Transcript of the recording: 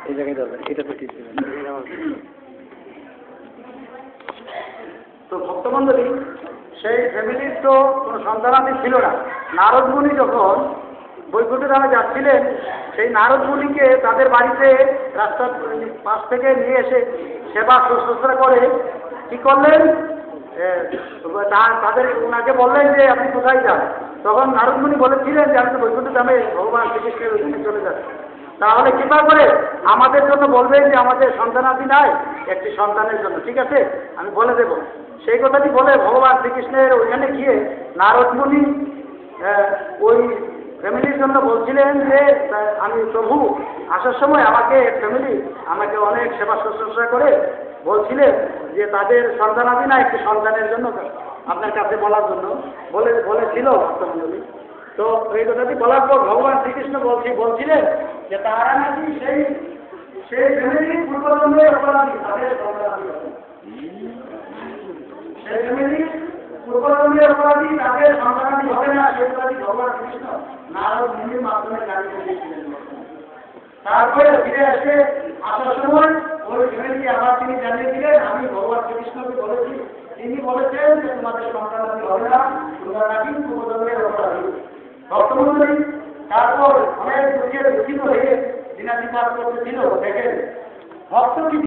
এই জায়গায় যাবে, এটা তো ঠিক ছিল। তো ভক্তমণ্ডলী, সেই ফ্যামিলির তো কোনো সন্তানাদি ছিল না। নারদ মুনি যখন বৈকুণ্ঠ ধামে যাচ্ছিলেন, সেই নারদ মুনিকে তাদের বাড়িতে রাস্তার পাশ থেকে নিয়ে এসে সেবা শুশ্রূষা করে কি করলেন, তাদের ওনাকে বললেন যে আপনি কোথায় যান। তখন নারদ মুনি বলেছিলেন যে আমি তো বৈকুণ্ঠ ধামে ভগবান শ্রীকৃষ্ণের ওইখানে চলে যাচ্ছি। তাহলে কৃপা করে আমাদের জন্য বলবেন যে আমাদের সন্তানাদি নাই, একটি সন্তানের জন্য, ঠিক আছে, আমি বলে দেব। সেই কথাটি বলে ভগবান শ্রীকৃষ্ণের ওইখানে গিয়ে নারদ মুনি ওই ফ্যামিলির জন্য বলছিলেন যে আমি প্রভু আসার সময় আমাকে ফ্যামিলি আমাকে অনেক সেবা শুশ্রূষা করে বলছিলেন যে তাদের সন্তানাদি না, একটি সন্তানের জন্য আপনার কাছে বলার জন্য বলেছিল ভক্তমণ্ডলী। তো এই কথাটি বলার পর ভগবান শ্রীকৃষ্ণ বলছিলেন যে তারা নাকি সেই ফ্যামিলির পূর্বজন্মের অপরাধী, তাদের সন্তানাদি হবে। সেই ফ্যামিলির পূর্বজন্মের অপরাধী, তাদের সন্তানাদি হবে না, সেই কথাটি ভগবান কৃষ্ণ নারদ মুনির মাধ্যমে জানিয়ে দিয়েছিলেন। তারপরে ফিরে এসে আসার সময় ওই ফ্যামিলিকে আবার তিনি জানিয়ে দিলেন আমি ভগবান শ্রীকৃষ্ণকে বলেছি, তিনি বলেছেন যে তোমাদের সন্তানাদি হবে না, তোমরা নাকি পূর্বজন্মের অপরাধী। ভক্তমণ্ডলী, তারপর অনেক দুঃখিত হয়ে দিনাতিপাত করতেছিল, দেখেন ভক্ত কি